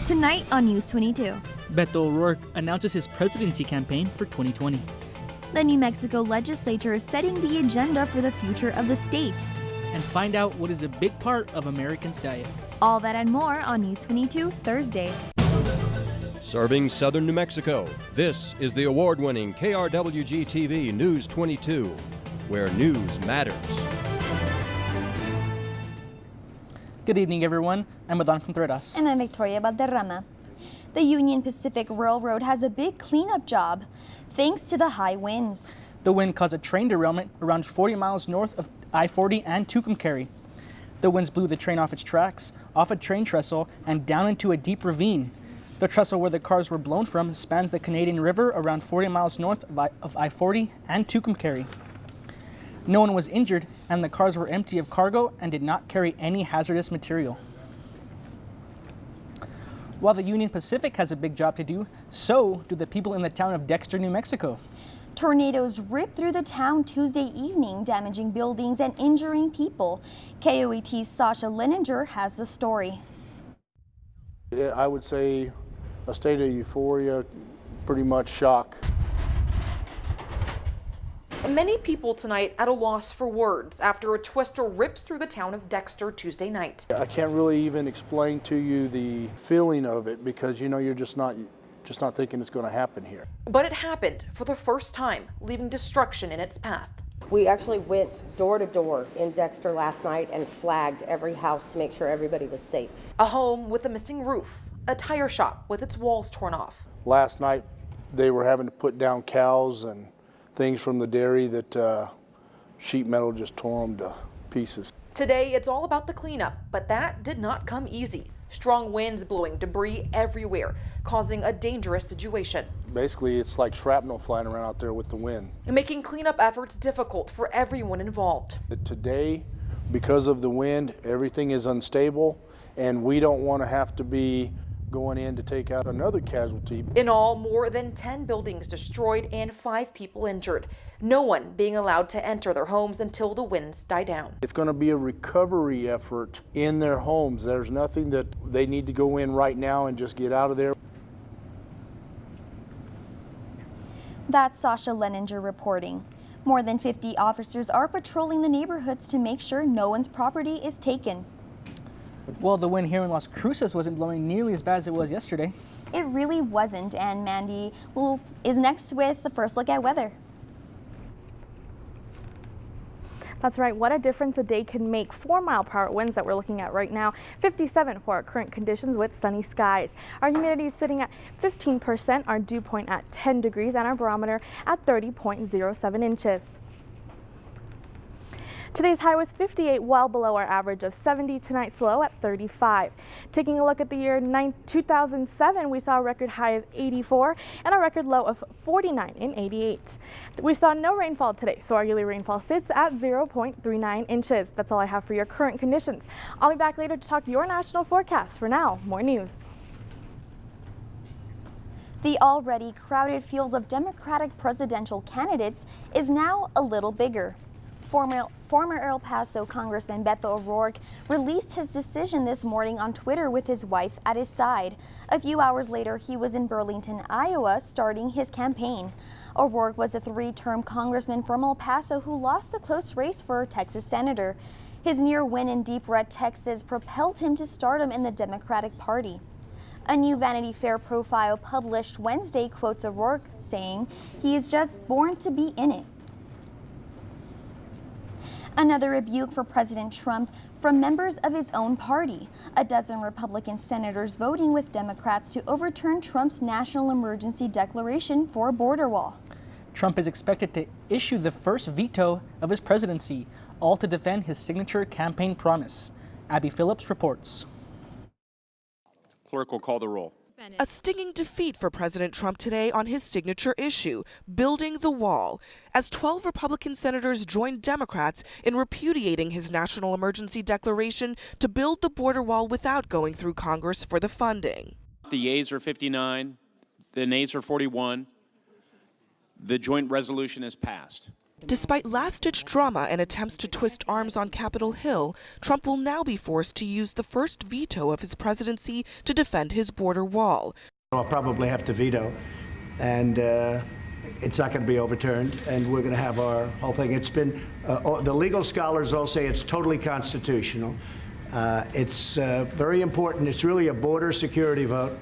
Tonight on News 22. Beto O'Rourke announces his presidency campaign for 2020. The New Mexico legislature is setting the agenda for the future of the state. And find out what is a big part of Americans' diet. All that and more on News 22 Thursday. Serving southern New Mexico, this is the award-winning KRWG-TV News 22, where news matters. Good evening, everyone. I'm Adon Contreras. And I'm Victoria Valderrama. The Union Pacific Railroad has a big cleanup job, thanks to the high winds. The wind caused a train derailment around 40 miles north of I-40 and Tucumcari. The winds blew the train off its tracks, off a train trestle, and down into a deep ravine. The trestle where the cars were blown from spans the Canadian River around 40 miles north of I-40 and Tucumcari. No one was injured, and the cars were empty of cargo and did not carry any hazardous material. While the Union Pacific has a big job to do, so do the people in the town of Dexter, New Mexico. Tornadoes ripped through the town Tuesday evening, damaging buildings and injuring people. KOAT's Sasha Leninger has the story. I would say a state of euphoria, pretty much shock. Many people tonight at a loss for words after a twister rips through the town of Dexter Tuesday night. I can't really even explain to you the feeling of it because you're just not thinking it's going to happen here. But it happened for the first time, leaving destruction in its path. We actually went door to door in Dexter last night and flagged every house to make sure everybody was safe. A home with a missing roof, a tire shop with its walls torn off. Last night they were having to put down cows and things from the dairy that sheet metal just tore them to pieces. Today it's all about the cleanup, but that did not come easy. Strong winds blowing debris everywhere, causing a dangerous situation. Basically, it's like shrapnel flying around out there with the wind. And making cleanup efforts difficult for everyone involved. Today, because of the wind, everything is unstable, and we don't want to have to be going in to take out another casualty. In all, more than 10 buildings destroyed and 5 people injured. No one being allowed to enter their homes until the winds die down. It's going to be a recovery effort in their homes. There's nothing that they need to go in right now and just get out of there. That's Sasha Leninger reporting. More than 50 officers are patrolling the neighborhoods to make sure no one's property is taken. Well, the wind here in Las Cruces wasn't blowing nearly as bad as it was yesterday. It really wasn't, and Mandy is next with the first look at weather. That's right, what a difference a day can make. 4-mile-per-hour winds that we're looking at right now, 57 for our current conditions with sunny skies. Our humidity is sitting at 15%, our dew point at 10 degrees, and our barometer at 30.07 inches. Today's high was 58, well below our average of 70. Tonight's low at 35. Taking a look at the year 2007, we saw a record high of 84 and a record low of 49 in 88. We saw no rainfall today, so our yearly rainfall sits at 0.39 inches. That's all I have for your current conditions. I'll be back later to talk your national forecast. For now, more news. The already crowded field of Democratic presidential candidates is now a little bigger. Former El Paso Congressman Beto O'Rourke released his decision this morning on Twitter with his wife at his side. A few hours later, he was in Burlington, Iowa, starting his campaign. O'Rourke was a 3-term congressman from El Paso who lost a close race for Texas senator. His near win in deep red Texas propelled him to stardom in the Democratic Party. A new Vanity Fair profile published Wednesday quotes O'Rourke saying, "He is just born to be in it." Another rebuke for President Trump from members of his own party. A dozen Republican senators voting with Democrats to overturn Trump's national emergency declaration for a border wall. Trump is expected to issue the first veto of his presidency, all to defend his signature campaign promise. Abby Phillips reports. Clerk will call the roll. A stinging defeat for President Trump today on his signature issue, building the wall, as 12 Republican senators joined Democrats in repudiating his national emergency declaration to build the border wall without going through Congress for the funding. The yeas are 59, the nays are 41. The joint resolution is passed. Despite last-ditch drama and attempts to twist arms on Capitol Hill, Trump will now be forced to use the first veto of his presidency to defend his border wall. I'll probably have to veto, and it's not going to be overturned, and we're going to have our whole thing. It's been, the legal scholars all say it's totally constitutional. It's very important. It's really a border security vote.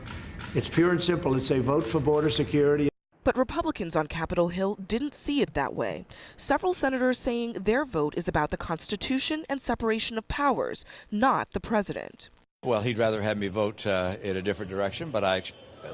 It's pure and simple. It's a vote for border security. But Republicans on Capitol Hill didn't see it that way. Several senators saying their vote is about the Constitution and separation of powers, not the president. Well, he'd rather have me vote in a different direction, but I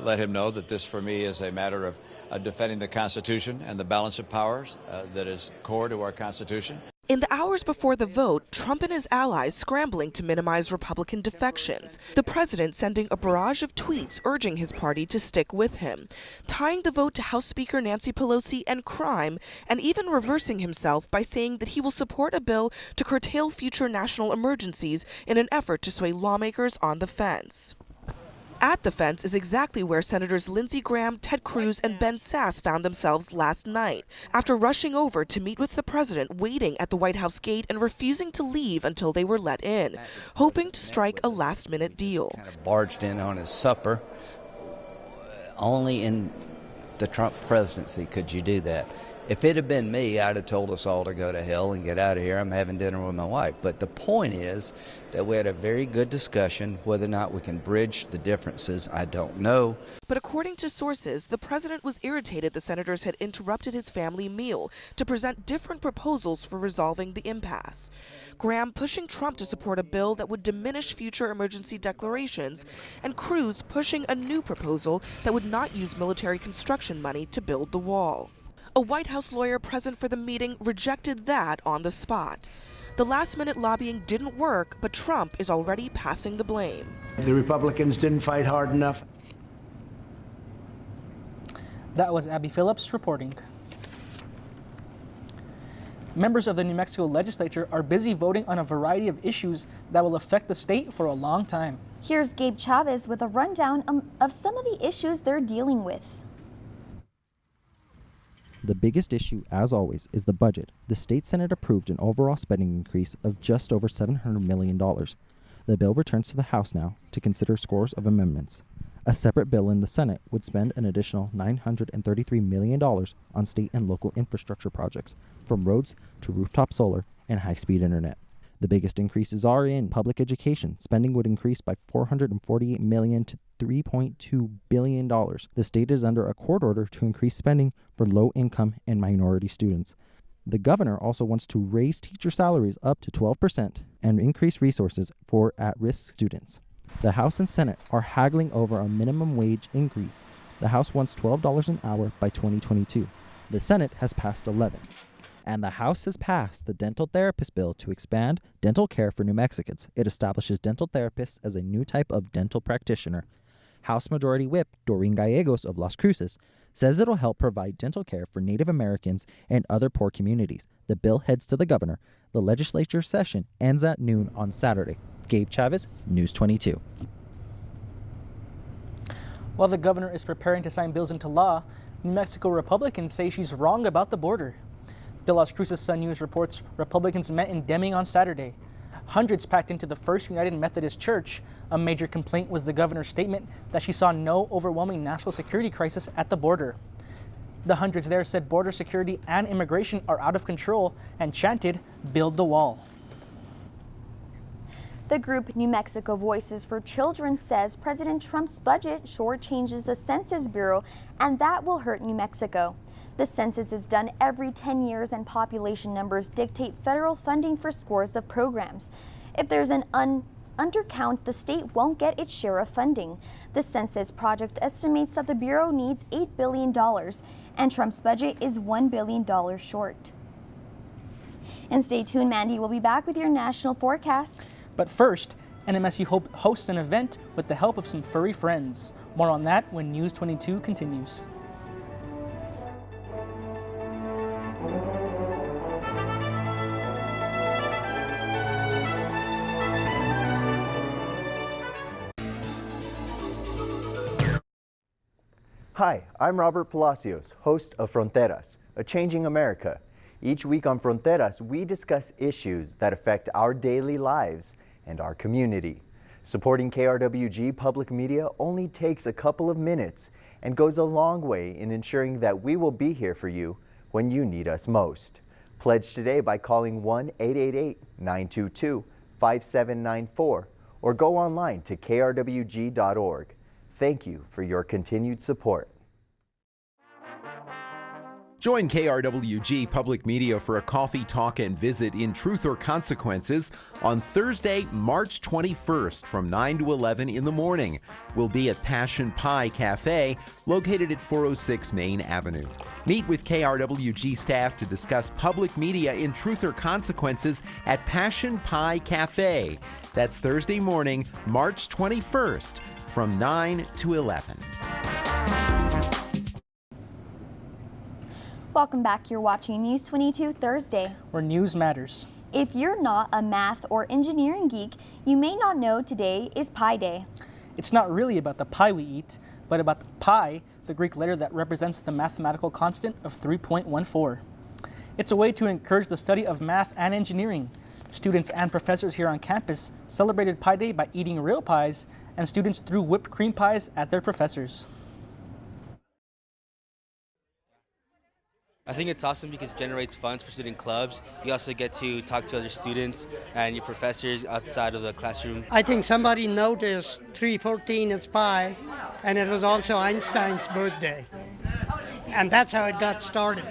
let him know that this for me is a matter of defending the Constitution and the balance of powers that is core to our Constitution. In the hours before the vote, Trump and his allies scrambling to minimize Republican defections. The president sending a barrage of tweets urging his party to stick with him, tying the vote to House Speaker Nancy Pelosi and crime, and even reversing himself by saying that he will support a bill to curtail future national emergencies in an effort to sway lawmakers on the fence. At the fence is exactly where Senators Lindsey Graham, Ted Cruz, and Ben Sasse found themselves last night, after rushing over to meet with the president, waiting at the White House gate and refusing to leave until they were let in, hoping to strike a last-minute deal. Kind of barged in on his supper. Only in the Trump presidency could you do that. If it had been me, I'd have told us all to go to hell and get out of here. I'm having dinner with my wife. But the point is that we had a very good discussion. Whether or not we can bridge the differences, I don't know. But according to sources, the president was irritated the senators had interrupted his family meal to present different proposals for resolving the impasse. Graham pushing Trump to support a bill that would diminish future emergency declarations, and Cruz pushing a new proposal that would not use military construction money to build the wall. A White House lawyer present for the meeting rejected that on the spot. The last-minute lobbying didn't work, but Trump is already passing the blame. The Republicans didn't fight hard enough. That was Abby Phillips reporting. Members of the New Mexico legislature are busy voting on a variety of issues that will affect the state for a long time. Here's Gabe Chavez with a rundown of some of the issues they're dealing with. The biggest issue, as always, is the budget. The state Senate approved an overall spending increase of just over $700 million. The bill returns to the House now to consider scores of amendments. A separate bill in the Senate would spend an additional $933 million on state and local infrastructure projects, from roads to rooftop solar and high-speed internet. The biggest increases are in public education. Spending would increase by $448 million to $3.2 billion. The state is under a court order to increase spending for low-income and minority students. The governor also wants to raise teacher salaries up to 12% and increase resources for at-risk students. The House and Senate are haggling over a minimum wage increase. The House wants $12 an hour by 2022. The Senate has passed 11. And the House has passed the dental therapist bill to expand dental care for New Mexicans. It establishes dental therapists as a new type of dental practitioner. House Majority Whip Doreen Gallegos of Las Cruces says it'll help provide dental care for Native Americans and other poor communities. The bill heads to the governor. The legislature session ends at noon on Saturday. Gabe Chavez, News 22. While the governor is preparing to sign bills into law, New Mexico Republicans say she's wrong about the border. The Las Cruces Sun News reports Republicans met in Deming on Saturday. Hundreds packed into the First United Methodist Church. A major complaint was the governor's statement that she saw no overwhelming national security crisis at the border. The hundreds there said border security and immigration are out of control and chanted, "Build the wall." The group New Mexico Voices for Children says President Trump's budget shortchanges the Census Bureau, and that will hurt New Mexico. The census is done every 10 years and population numbers dictate federal funding for scores of programs. If there's an undercount, the state won't get its share of funding. The Census Project estimates that the Bureau needs $8 billion, and Trump's budget is $1 billion short. And stay tuned, Mandy. We'll be back with your national forecast. But first, NMSU hosts an event with the help of some furry friends. More on that when News 22 continues. Hi, I'm Robert Palacios, host of Fronteras, A Changing America. Each week on Fronteras, we discuss issues that affect our daily lives and our community. Supporting KRWG Public Media only takes a couple of minutes and goes a long way in ensuring that we will be here for you when you need us most. Pledge today by calling 1-888-922-5794 or go online to krwg.org. Thank you for your continued support. Join KRWG Public Media for a coffee, talk, and visit in Truth or Consequences on Thursday, March 21st from 9 to 11 in the morning. We'll be at Passion Pie Cafe, located at 406 Main Avenue. Meet with KRWG staff to discuss public media in Truth or Consequences at Passion Pie Cafe. That's Thursday morning, March 21st from 9 to 11. Welcome back. You're watching News 22 Thursday, where news matters. If you're not a math or engineering geek, you may not know today is Pi Day. It's not really about the pie we eat, but about the pi, the Greek letter that represents the mathematical constant of 3.14. It's a way to encourage the study of math and engineering. Students and professors here on campus celebrated Pi Day by eating real pies, and students threw whipped cream pies at their professors. I think it's awesome because it generates funds for student clubs. You also get to talk to other students and your professors outside of the classroom. I think somebody noticed 314 is pi, and it was also Einstein's birthday. And that's how it got started.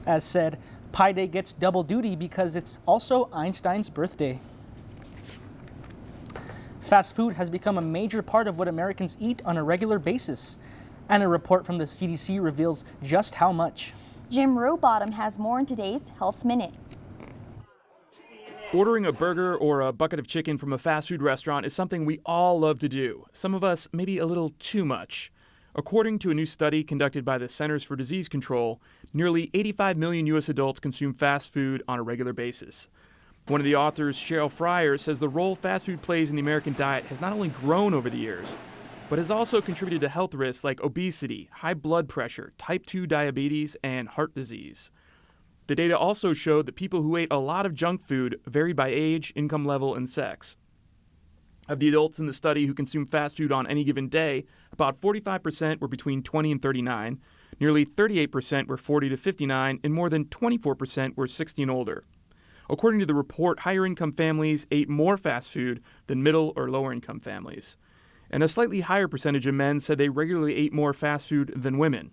As said, Pi Day gets double duty because it's also Einstein's birthday. Fast food has become a major part of what Americans eat on a regular basis. And a report from the CDC reveals just how much. Jim Rowbottom has more in today's Health Minute. Ordering a burger or a bucket of chicken from a fast food restaurant is something we all love to do. Some of us maybe a little too much. According to a new study conducted by the Centers for Disease Control, nearly 85 million U.S. adults consume fast food on a regular basis. One of the authors, Cheryl Fryer, says the role fast food plays in the American diet has not only grown over the years, but has also contributed to health risks like obesity, high blood pressure, type 2 diabetes, and heart disease. The data also showed that people who ate a lot of junk food vary by age, income level, and sex. Of the adults in the study who consumed fast food on any given day, about 45% were between 20 and 39, nearly 38% were 40 to 59, and more than 24% were 60 and older. According to the report, higher income families ate more fast food than middle or lower income families. And a slightly higher percentage of men said they regularly ate more fast food than women.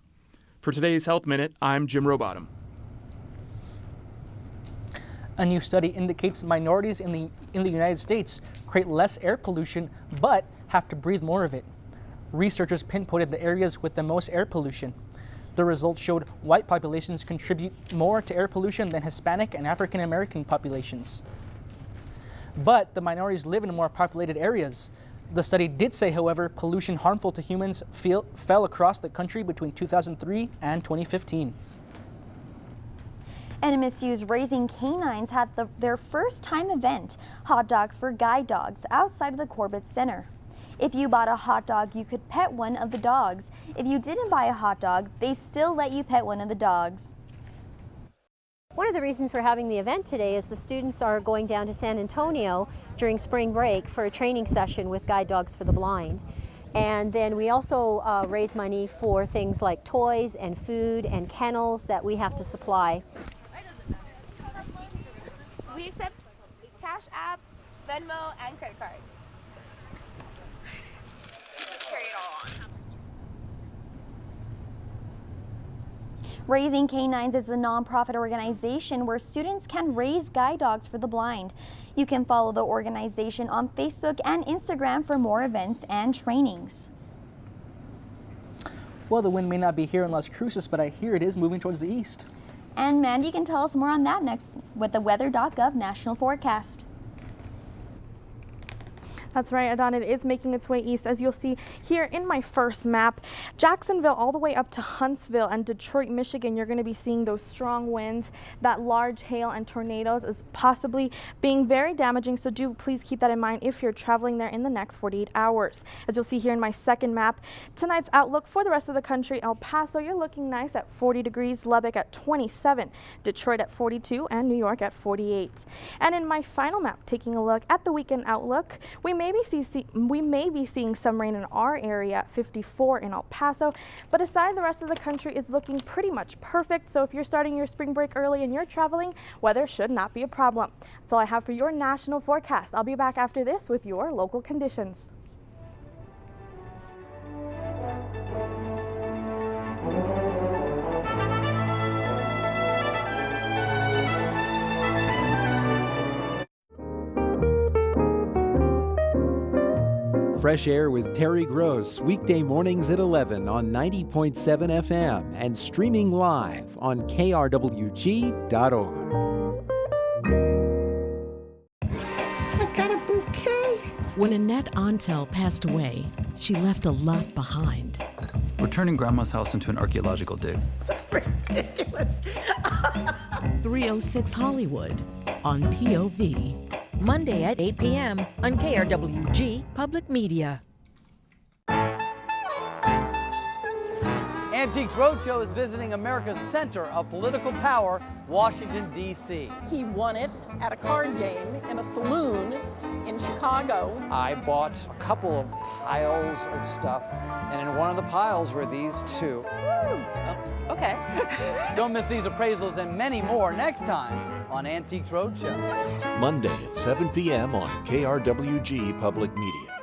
For today's Health Minute, I'm Jim Rowbottom. A new study indicates minorities in the United States create less air pollution, but have to breathe more of it. Researchers pinpointed the areas with the most air pollution. The results showed white populations contribute more to air pollution than Hispanic and African American populations. But the minorities live in more populated areas. The study did say, however, pollution harmful to humans fell across the country between 2003 and 2015. NMSU's Raising Canines had their first time event, Hot Dogs for Guide Dogs, outside of the Corbett Center. If you bought a hot dog, you could pet one of the dogs. If you didn't buy a hot dog, they still let you pet one of the dogs. One of the reasons for having the event today is the students are going down to San Antonio during spring break for a training session with Guide Dogs for the Blind. And then we also raise money for things like toys and food and kennels that we have to supply. We accept Cash App, Venmo, and credit card. Carry it all on. Raising Canines is a nonprofit organization where students can raise guide dogs for the blind. You can follow the organization on Facebook and Instagram for more events and trainings. Well, the wind may not be here in Las Cruces, but I hear it is moving towards the east. And Mandy can tell us more on that next with the weather.gov national forecast. That's right, Adon. It is making its way east, as you'll see here in my first map. Jacksonville all the way up to Huntsville and Detroit, Michigan, you're going to be seeing those strong winds. That large hail and tornadoes is possibly being very damaging, so do please keep that in mind if you're traveling there in the next 48 hours. As you'll see here in my second map, tonight's outlook for the rest of the country: El Paso, you're looking nice at 40 degrees, Lubbock at 27, Detroit at 42, and New York at 48. And in my final map, taking a look at the weekend outlook, we may be seeing some rain in our area at 54 in El Paso, but aside, the rest of the country is looking pretty much perfect. So if you're starting your spring break early and you're traveling, weather should not be a problem. That's all I have for your national forecast. I'll be back after this with your local conditions. Fresh Air with Terry Gross, weekday mornings at 11 on 90.7 FM and streaming live on KRWG.org. I got a bouquet. When Annette Ontel passed away, she left a lot behind. We're turning Grandma's house into an archaeological dig. So ridiculous. 306 Hollywood on POV. Monday at 8 p.m. on KRWG Public Media. Antiques Roadshow is visiting America's center of political power, Washington, D.C. He won it at a card game in a saloon in Chicago. I bought a couple of piles of stuff, and in one of the piles were these two. Oh, okay. Don't miss these appraisals and many more next time on Antiques Roadshow. Monday at 7 p.m. on KRWG Public Media.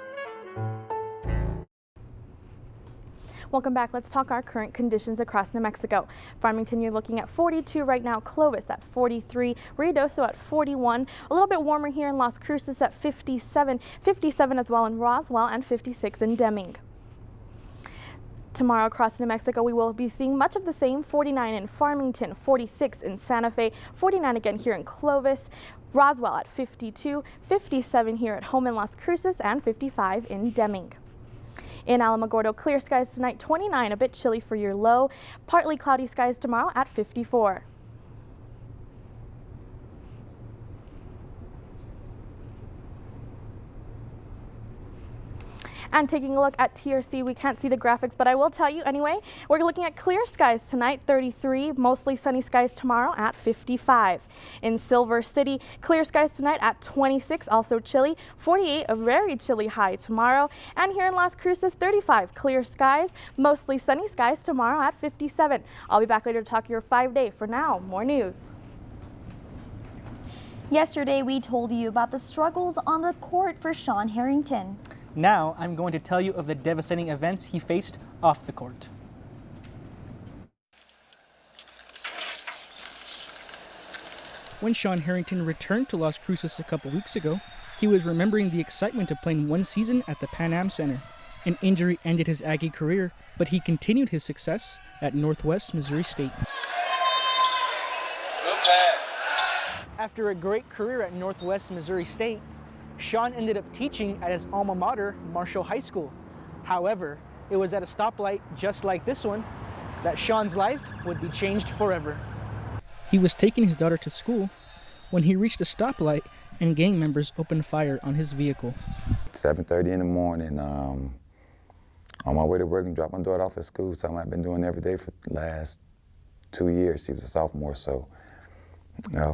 Welcome back. Let's talk our current conditions across New Mexico. Farmington, you're looking at 42 right now. Clovis at 43. Ruidoso at 41. A little bit warmer here in Las Cruces at 57. 57 as well in Roswell, and 56 in Deming. Tomorrow across New Mexico, we will be seeing much of the same. 49 in Farmington, 46 in Santa Fe, 49 again here in Clovis, Roswell at 52, 57 here at home in Las Cruces, and 55 in Deming. In Alamogordo, clear skies tonight, 29, a bit chilly for your low. Partly cloudy skies tomorrow at 54. And taking a look at TRC, we can't see the graphics, but I will tell you anyway. We're looking at clear skies tonight, 33, mostly sunny skies tomorrow at 55. In Silver City, clear skies tonight at 26, also chilly, 48, a very chilly high tomorrow. And here in Las Cruces, 35, clear skies, mostly sunny skies tomorrow at 57. I'll be back later to talk your 5-day. For now, more news. Yesterday, we told you about the struggles on the court for Sean Harrington. Now, I'm going to tell you of the devastating events he faced off the court. When Sean Harrington returned to Las Cruces a couple weeks ago, he was remembering the excitement of playing one season at the Pan Am Center. An injury ended his Aggie career, but he continued his success at Northwest Missouri State. After a great career at Northwest Missouri State, Sean ended up teaching at his alma mater, Marshall High School. However, it was at a stoplight just like this one that Sean's life would be changed forever. He was taking his daughter to school when he reached a stoplight and gang members opened fire on his vehicle. 7:30 in the morning, on my way to work and drop my daughter off at school, something I've been doing every day for the last 2 years. She was a sophomore, so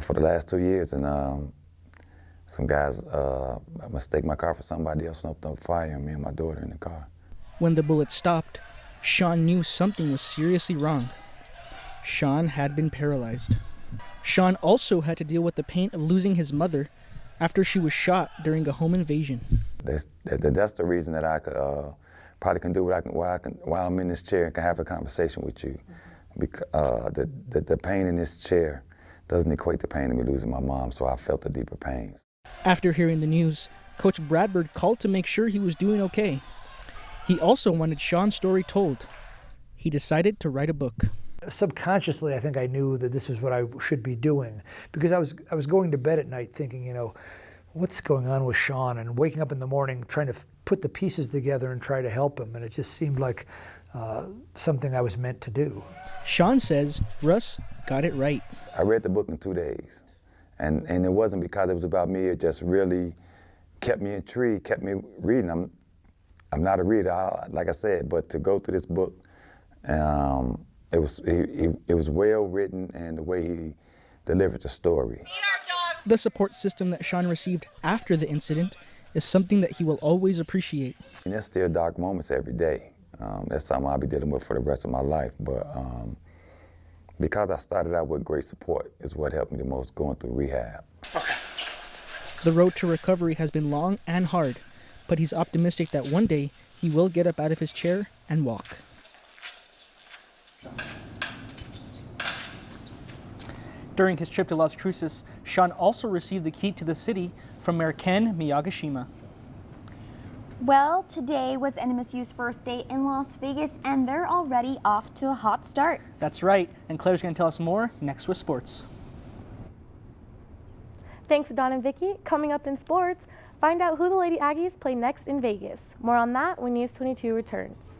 for the last 2 years, and some guys mistake my car for somebody else and opened up fire on me and my daughter in the car. When the bullet stopped, Sean knew something was seriously wrong. Sean had been paralyzed. Sean also had to deal with the pain of losing his mother after she was shot during a home invasion. That's the reason that I could probably can do while I'm in this chair and can have a conversation with you. Because the pain in this chair doesn't equate to pain of me losing my mom, so I felt the deeper pains. After hearing the news, Coach Bradford called to make sure he was doing okay. He also wanted Sean's story told. He decided to write a book. Subconsciously, I think I knew that this is what I should be doing, because I was going to bed at night thinking, what's going on with Sean? And waking up in the morning trying to put the pieces together and try to help him. And it just seemed like something I was meant to do. Sean says Russ got it right. I read the book in 2 days. And it wasn't because it was about me. It just really kept me intrigued, kept me reading. I'm not a reader, like I said, but to go through this book, it was well written, and the way he delivered the story. The support system that Sean received after the incident is something that he will always appreciate. And there's still dark moments every day. That's something I'll be dealing with for the rest of my life. But because I started out with great support is what helped me the most going through rehab. The road to recovery has been long and hard, but he's optimistic that one day he will get up out of his chair and walk. During his trip to Las Cruces, Sean also received the key to the city from Mayor Ken Miyagishima. Well, today was NMSU's first day in Las Vegas, and they're already off to a hot start. That's right, and Claire's going to tell us more next with sports. Thanks, Don and Vicky. Coming up in sports, find out who the Lady Aggies play next in Vegas. More on that when News 22 returns.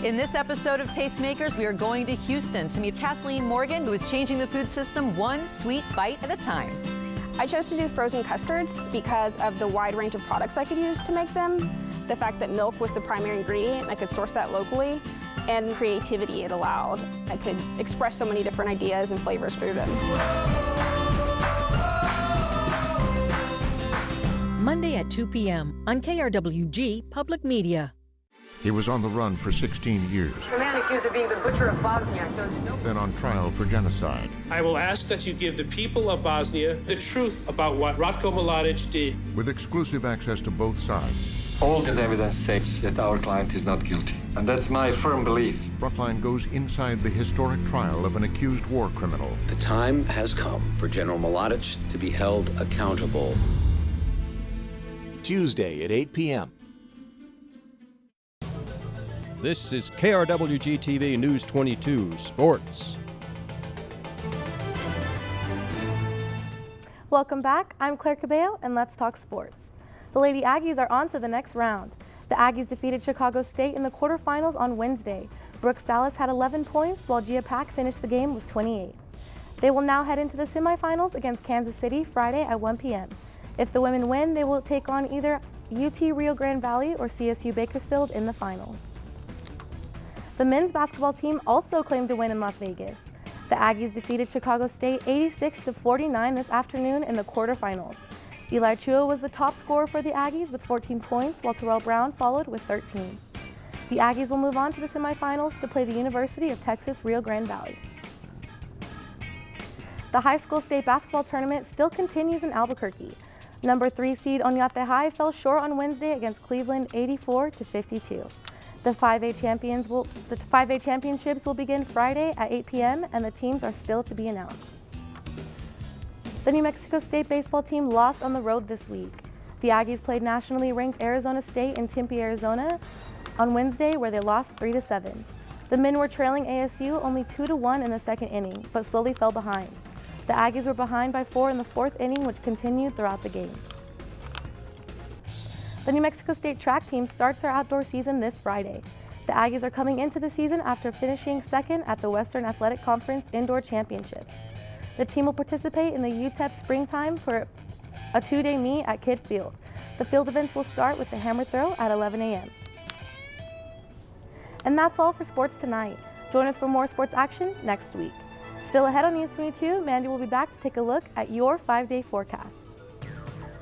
In this episode of Tastemakers, we are going to Houston to meet Kathleen Morgan, who is changing the food system one sweet bite at a time. I chose to do frozen custards because of the wide range of products I could use to make them, the fact that milk was the primary ingredient, I could source that locally, and the creativity it allowed. I could express so many different ideas and flavors through them. Monday at 2 p.m. on KRWG-Public Media. He was on the run for 16 years. The man accused of being the butcher of Bosnia. Then on trial for genocide. I will ask that you give the people of Bosnia the truth about what Ratko Mladic did. With exclusive access to both sides. All the evidence says that our client is not guilty. And that's my firm belief. Frontline goes inside the historic trial of an accused war criminal. The time has come for General Mladic to be held accountable. Tuesday at 8 p.m. This is KRWG-TV News 22 Sports. Welcome back. I'm Claire Cabello, and let's talk sports. The Lady Aggies are on to the next round. The Aggies defeated Chicago State in the quarterfinals on Wednesday. Brooke Salas had 11 points, while Gia Pack finished the game with 28. They will now head into the semifinals against Kansas City Friday at 1 p.m. If the women win, they will take on either UT Rio Grande Valley or CSU Bakersfield in the finals. The men's basketball team also claimed to win in Las Vegas. The Aggies defeated Chicago State 86-49 this afternoon in the quarterfinals. Eli Chua was the top scorer for the Aggies with 14 points, while Terrell Brown followed with 13. The Aggies will move on to the semifinals to play the University of Texas Rio Grande Valley. The high school state basketball tournament still continues in Albuquerque. Number 3 seed Oñate High fell short on Wednesday against Cleveland 84-52. The 5A championships will begin Friday at 8 p.m. and the teams are still to be announced. The New Mexico State baseball team lost on the road this week. The Aggies played nationally ranked Arizona State in Tempe, Arizona on Wednesday, where they lost 3-7. The men were trailing ASU only 2-1 in the second inning, but slowly fell behind. The Aggies were behind by 4 in the fourth inning, which continued throughout the game. The New Mexico State track team starts their outdoor season this Friday. The Aggies are coming into the season after finishing second at the Western Athletic Conference Indoor Championships. The team will participate in the UTEP Springtime for a 2-day meet at Kidd Field. The field events will start with the hammer throw at 11 a.m. And that's all for sports tonight. Join us for more sports action next week. Still ahead on News 22, Mandy will be back to take a look at your 5-day forecast.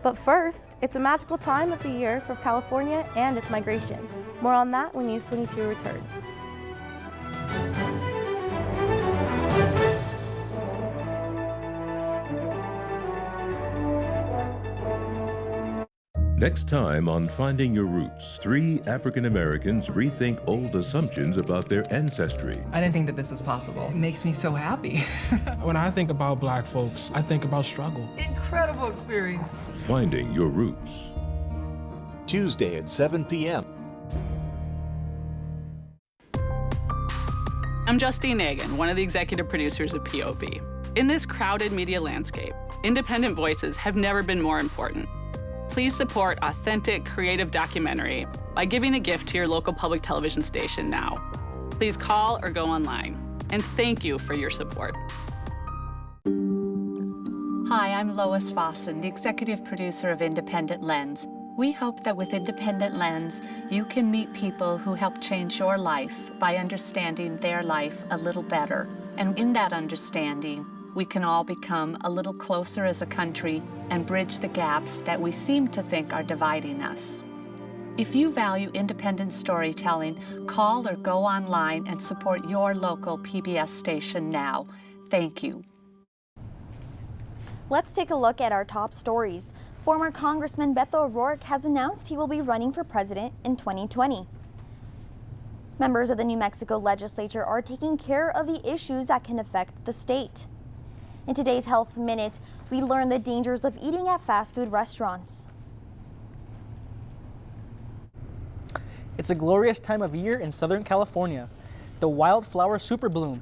But first, it's a magical time of the year for California and its migration. More on that when News 22 returns. Next time on Finding Your Roots, 3 African Americans rethink old assumptions about their ancestry. I didn't think that this was possible. It makes me so happy. When I think about Black folks, I think about struggle. Incredible experience. Finding Your Roots. Tuesday at 7 p.m. I'm Justine Nagan, one of the executive producers of POV. In this crowded media landscape, independent voices have never been more important. Please support authentic, creative documentary by giving a gift to your local public television station now. Please call or go online. And thank you for your support. Hi, I'm Lois Fossen, the executive producer of Independent Lens. We hope that with Independent Lens, you can meet people who help change your life by understanding their life a little better. And in that understanding, we can all become a little closer as a country and bridge the gaps that we seem to think are dividing us. If you value independent storytelling, call or go online and support your local PBS station now. Thank you. Let's take a look at our top stories. Former Congressman Beto O'Rourke has announced he will be running for president in 2020. Members of the New Mexico legislature are taking care of the issues that can affect the state. In today's Health Minute, we learn the dangers of eating at fast food restaurants. It's a glorious time of year in Southern California, the wildflower superbloom.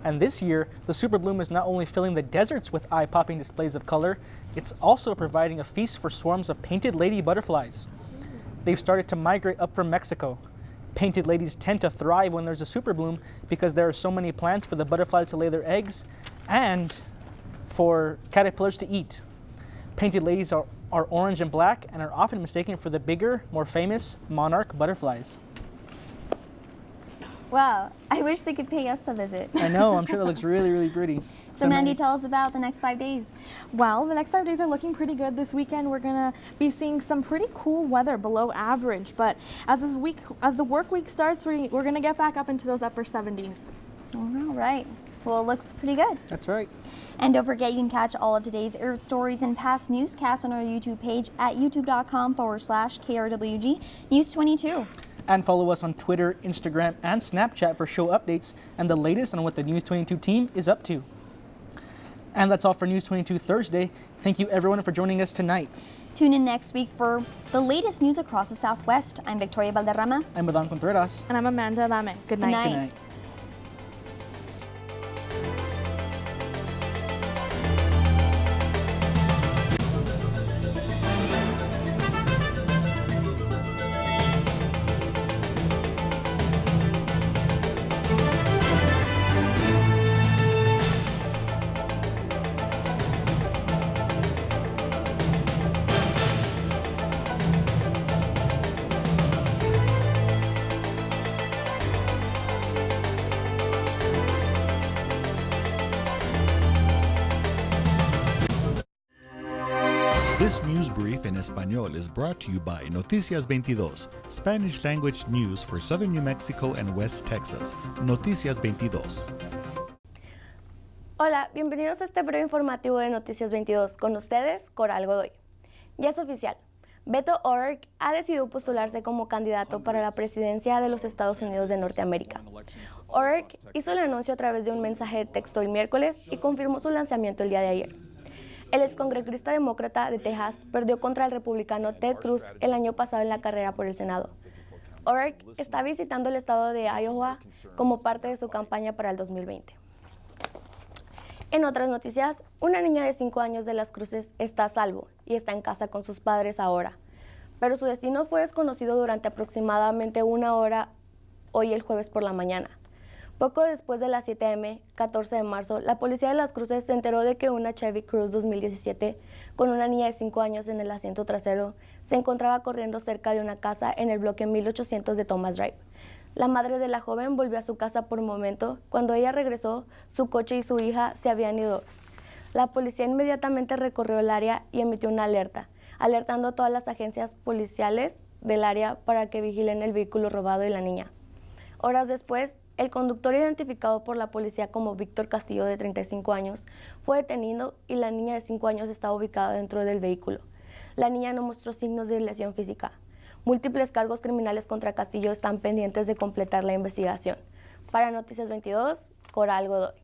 And this year, the superbloom is not only filling the deserts with eye-popping displays of color, it's also providing a feast for swarms of painted lady butterflies. They've started to migrate up from Mexico. Painted ladies tend to thrive when there's a superbloom because there are so many plants for the butterflies to lay their eggs and for caterpillars to eat. Painted ladies are orange and black and are often mistaken for the bigger, more famous monarch butterflies. Wow, I wish they could pay us a visit. I know, I'm sure that looks really, really pretty. So Mandy, tell us about the next 5 days. Well, the next 5 days are looking pretty good. This weekend we're gonna be seeing some pretty cool weather, below average. But as the work week starts, we're gonna get back up into those upper 70s. All right. Well, it looks pretty good. That's right. And don't forget, you can catch all of today's Earth stories and past newscasts on our YouTube page at youtube.com/KRWG News 22. And follow us on Twitter, Instagram, and Snapchat for show updates and the latest on what the News 22 team is up to. And that's all for News 22 Thursday. Thank you everyone for joining us tonight. Tune in next week for the latest news across the Southwest. I'm Victoria Valderrama. I'm Adan Contreras. And I'm Amanda Adame. Good night. Good night. This news brief in Español is brought to you by Noticias 22, Spanish language news for southern New Mexico and West Texas. Noticias 22. Hola, bienvenidos a este breve informativo de Noticias 22. Con ustedes, Coral Godoy. Ya es oficial. Beto O'Rourke ha decidido postularse como candidato para la presidencia de los Estados Unidos de Norteamérica. O'Rourke hizo el anuncio a través de un mensaje de texto el miércoles y confirmó su lanzamiento el día de ayer. El excongresista demócrata de Texas perdió contra el republicano Ted Cruz el año pasado en la carrera por el Senado. O'Rourke está visitando el estado de Iowa como parte de su campaña para el 2020. En otras noticias, una niña de 5 años de las Cruces está a salvo y está en casa con sus padres ahora, pero su destino fue desconocido durante aproximadamente 1 hora hoy el jueves por la mañana. Poco después de las 7 a.m., 14 de marzo, la policía de Las Cruces se enteró de que una Chevy Cruze 2017 con una niña de 5 años en el asiento trasero se encontraba corriendo cerca de una casa en el bloque 1800 de Thomas Drive. La madre de la joven volvió a su casa por un momento. Cuando ella regresó, su coche y su hija se habían ido. La policía inmediatamente recorrió el área y emitió una alerta, alertando a todas las agencias policiales del área para que vigilen el vehículo robado y la niña. Horas después, el conductor, identificado por la policía como Víctor Castillo, de 35 años, fue detenido y la niña de 5 años estaba ubicada dentro del vehículo. La niña no mostró signos de lesión física. Múltiples cargos criminales contra Castillo están pendientes de completar la investigación. Para Noticias 22, Coral Godoy.